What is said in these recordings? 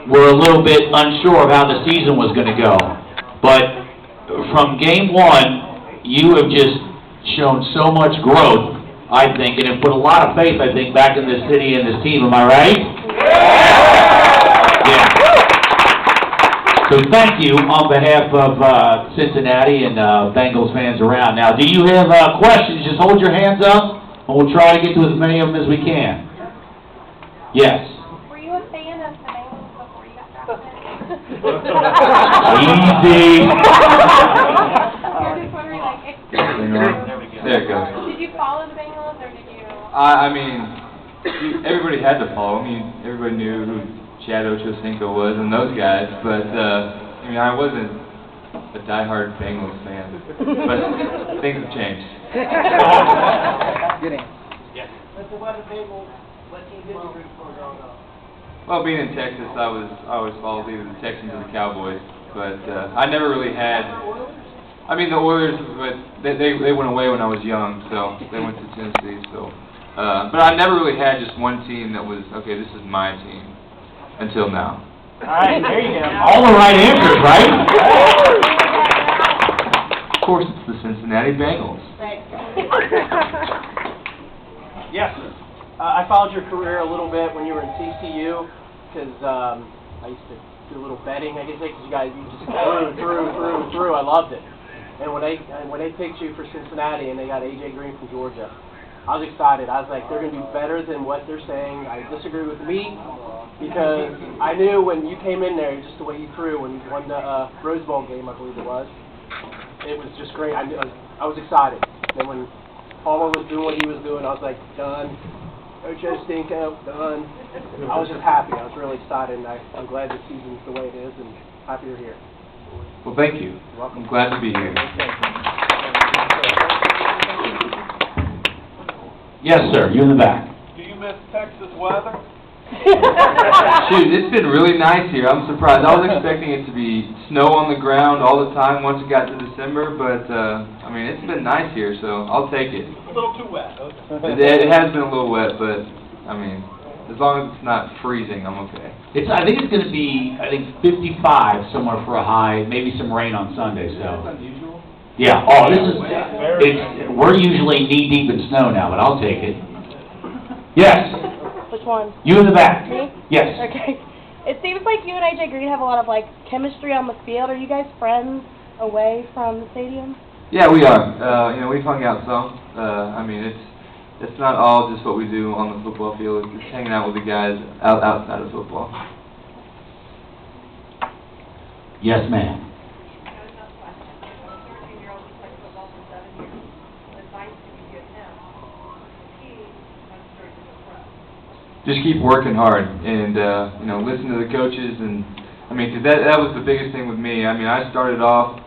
were a little bit unsure of how the season was going to go. But from game one, you have just shown so much growth, I think, and have put a lot of faith, I think, back in this city and this team. Am I right? Yeah. So thank you on behalf of Cincinnati and Bengals fans around. Now, do you have questions? Just hold your hands up, and we'll try to get to as many of them as we can. Yes. Were you a fan of the Bengals before you got drafted? Easy. You're just wondering, like, There it goes. did you follow the Bengals, or did you? I mean, everybody had to follow. I mean, everybody knew who Chad Ochocinco was and those guys, but I mean, I wasn't a diehard Bengals fan. But things have changed. Good answer. Yes. What team did you root for growing up? Well, being in Texas, I always followed either the Texans or the Cowboys, but I never really had. I mean, the Oilers, but they went away when I was young, so they went to Tennessee. So, but I never really had just one team that was okay. This is my team until now. All right, there you go. All the right answers, right? Of course, it's the Cincinnati Bengals. Yes, sir. I followed your career a little bit when you were in CCU, because I used to do a little betting, I guess, because you just threw. I loved it. And when they picked you for Cincinnati and they got A.J. Green from Georgia, I was excited. I was like, they're going to do better than what they're saying. I disagree with me, because I knew when you came in there, just the way you threw, when you won the Rose Bowl game, I believe it was just great. I was excited. Then when Palmer was doing what he was doing, I was like, done. Ochocinco, done. I was just happy. I was really excited, and I'm glad the season's the way it is, and happy you're here. Well, thank you. You're welcome. I'm glad to be here. Yes, sir. You in the back. Do you miss Texas weather? Shoot, it's been really nice here. I'm surprised. I was expecting it to be snow on the ground all the time once it got to December, but I mean, it's been nice here, so I'll take it. A little too wet. It has been a little wet, but I mean, as long as it's not freezing, I'm okay. I think it's going to be 55 somewhere for a high, maybe some rain on Sunday. So. That's unusual. Yeah. Oh, this is. We're usually knee deep in snow now, but I'll take it. Yes. Which one? You in the back. Me? Yes. Okay. It seems like you and AJ Green have a lot of, like, chemistry on the field. Are you guys friends away from the stadium? Yeah, we are. You know, we've hung out some. I mean, it's not all just what we do on the football field. It's just hanging out with the guys outside of football. Yes, ma'am. Just keep working hard and, you know, listen to the coaches. And I mean, 'cause that was the biggest thing with me. I mean, I started off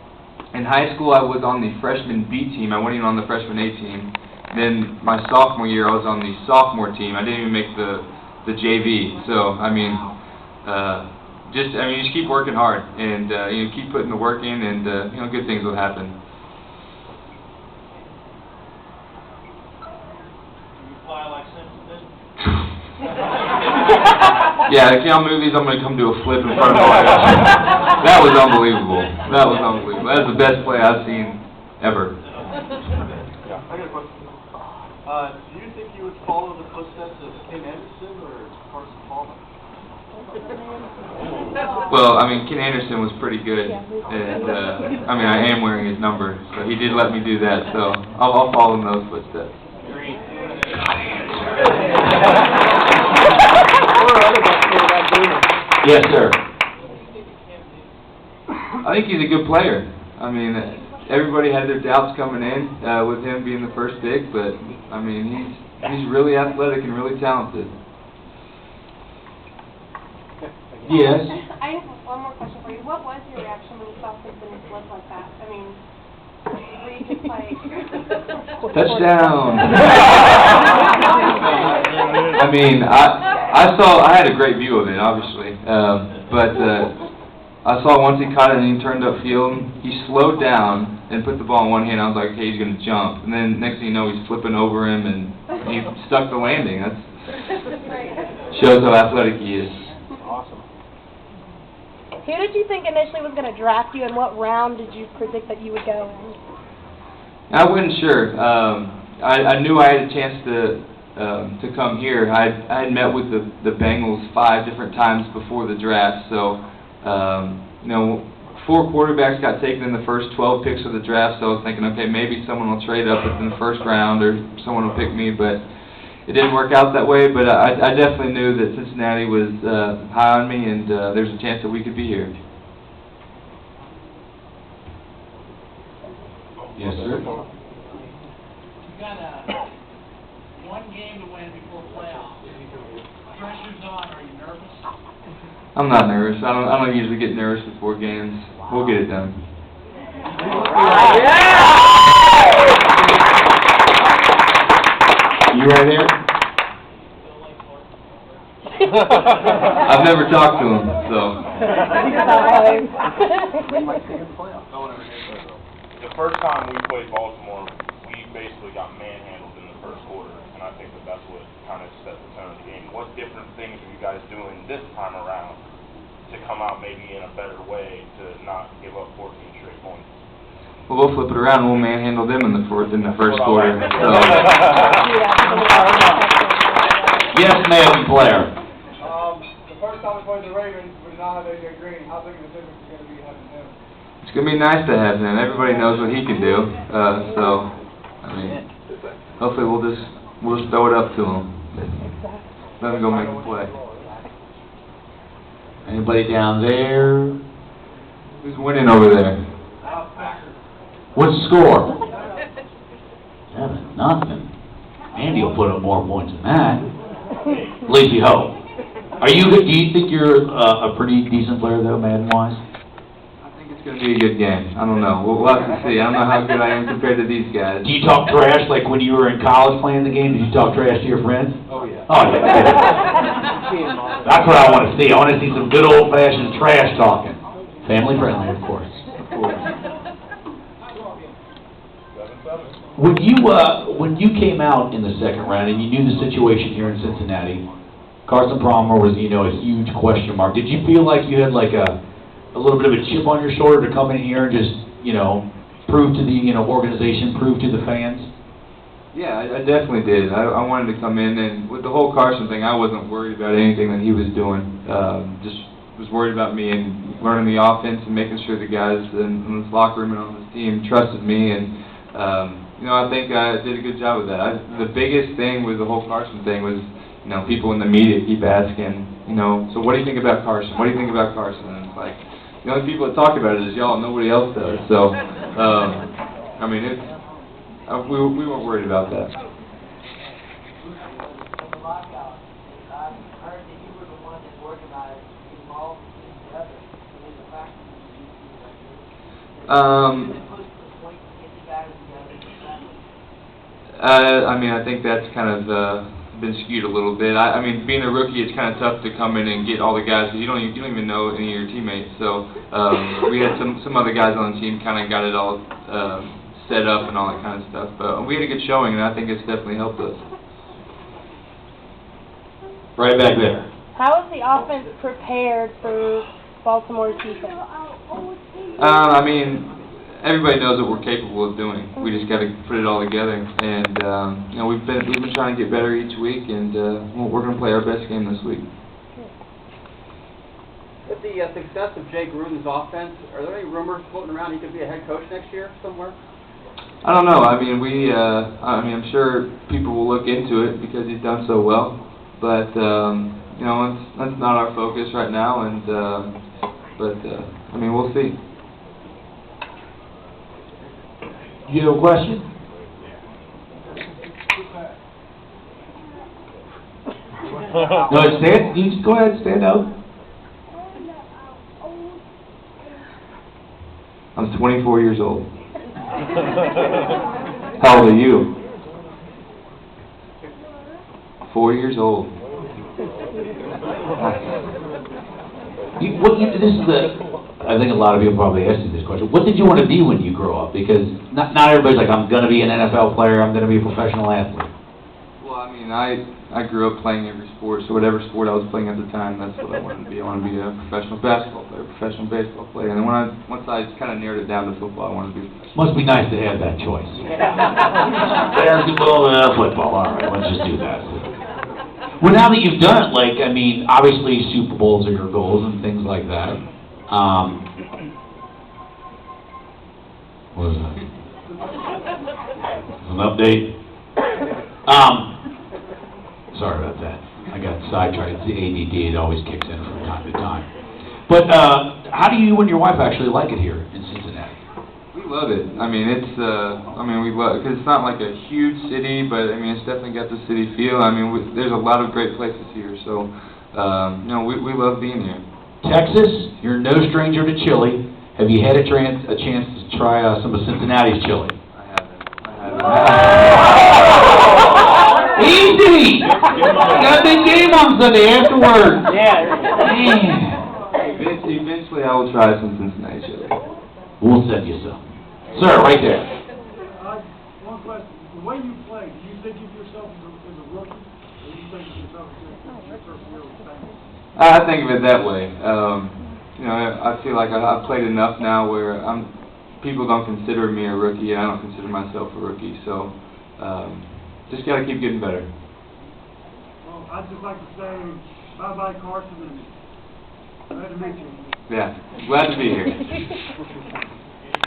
in high school. I was on the freshman B team. I wasn't even on the freshman A team. Then my sophomore year, I was on the sophomore team. I didn't even make the JV. So I mean, you just keep working hard and you know, keep putting the work in, and you know, good things will happen. You fly like Simpson did? Yeah, if y'all movies, I'm going to come do a flip in front of the That was unbelievable. That was unbelievable. That's the best play I've seen ever. Yeah, I got a question. Do you think you would follow the footsteps of Ken Anderson or Carson Palmer? Well, I mean, Ken Anderson was pretty good, and I mean, I am wearing his number, so he did let me do that, so I'll follow in those footsteps. Yes, sir. I think he's a good player. I mean, everybody had their doubts coming in with him being the first pick, but I mean, he's really athletic and really talented. Yes. I have one more question for you. What was your reaction when you saw something flip like that? I mean, were you just like... Touchdown! I mean, I had a great view of it, obviously, but I saw once he caught it and he turned upfield, he slowed down and put the ball in one hand. I was like, okay, he's going to jump. And then next thing you know, he's flipping over him and he stuck the landing. That shows how athletic he is. Awesome. Who did you think initially was going to draft you, and what round did you predict that you would go in? I wasn't sure. I knew I had a chance to come here. I had met with the Bengals 5 different times before the draft, so you know, 4 quarterbacks got taken in the first 12 picks of the draft, so I was thinking, okay, maybe someone will trade up in the first round or someone will pick me, but it didn't work out that way. But I definitely knew that Cincinnati was high on me, and there's a chance that we could be here. Yes, sir. You got one game to win before playoffs. Pressure's on. Are you nervous? I'm not nervous. I don't usually get nervous before games. We'll get it done. You right there? I've never talked to him, so. The first time we played Baltimore, we basically got manhandled in the first quarter, and I think that that's what kind of set the tone of the game. What different things are you guys doing this time around to come out maybe in a better way to not give up 14 straight points? Well, we'll flip it around. We'll manhandle them in the first quarter. So. Yes, ma'am, Blair. The first time we played the Ravens, we did not have AJ Green. How big of a difference is going to be having him? It's going to be nice to have him. Everybody knows what he can do. So, I mean, hopefully we'll just throw it up to him. Let him go make a play. Anybody down there? Who's winning over there? What's the score? 7-0. Andy will put up more points than that. At least you hope. Do you think you're a pretty decent player though, Madden-wise? I think it's going to be a good game. I don't know. We'll have to see. I don't know how good I am compared to these guys. Do you talk trash like when you were in college playing the game? Did you talk trash to your friends? Oh, yeah. Oh, yeah. That's what I want to see. I want to see some good old-fashioned trash talking. Family friendly, of course. When you came out in the second round and you knew the situation here in Cincinnati, Carson Palmer was, a huge question mark. Did you feel like you had like a little bit of a chip on your shoulder to come in here and just, prove to the, organization, prove to the fans? Yeah, I definitely did. I wanted to come in, and with the whole Carson thing, I wasn't worried about anything that he was doing. Just was worried about me and learning the offense and making sure the guys in this locker room and on this team trusted me. And I think I did a good job with that. The biggest thing with the whole Carson thing was, people in the media keep asking, so what do you think about Carson? What do you think about Carson? And it's like, the only people that talk about it is y'all, nobody else does. So, we weren't worried about that. I think that's kind of been skewed a little bit. Being a rookie, it's kind of tough to come in and get all the guys, because you don't even know any of your teammates. So we had some other guys on the team kind of got it all set up and all that kind of stuff. But we had a good showing, and I think it's definitely helped us. Right back there. How is the offense prepared for Baltimore's defense? Everybody knows what we're capable of doing. We just got to put it all together, and we've been trying to get better each week, and we're going to play our best game this week. With the success of Jay Gruden's offense, are there any rumors floating around he could be a head coach next year somewhere? I don't know. I'm sure people will look into it because he's done so well, but that's not our focus right now, and we'll see. You have a question? No, stand. You just go ahead, stand up. I'm 24 years old. How old are you? 4 years old. I think a lot of people probably ask you this question. What did you want to be when you grow up? Because not everybody's like, I'm going to be an NFL player, I'm going to be a professional athlete. Well, mean, I grew up playing every sport, so whatever sport I was playing at the time, that's what I wanted to be. I wanted to be a professional basketball player, professional baseball player, and then once I kind of narrowed it down to football, I wanted to be a professional. Must be nice to have that choice. Basketball, football, all right, let's just do that. Well, now that you've done it, like, I mean, obviously Super Bowls are your goals and things like that. What was that? An update? Sorry about that. I got sidetracked. It's the ADD. It always kicks in from time to time. But how do you and your wife actually like it here in Cincinnati? We love it. I mean, we love it because it's not like a huge city, but I mean, it's definitely got the city feel. I mean, there's a lot of great places here, so we love being here. Texas, you're no stranger to chili. Have you had a chance to try some of Cincinnati's chili? I haven't. Easy! Got a big game on Sunday afterwards. Yeah. Man. Eventually, I will try some Cincinnati chili. We'll send you some. Sir, right there. One question. The way you play, do you think of yourself as a rookie? Or do you think of yourself as your first year with Bengals? I think of it that way. I feel like I've played enough now where people don't consider me a rookie, and I don't consider myself a rookie. So, just got to keep getting better. Well, I'd just like to say bye-bye, Carson, and glad to meet you. Yeah, glad to be here.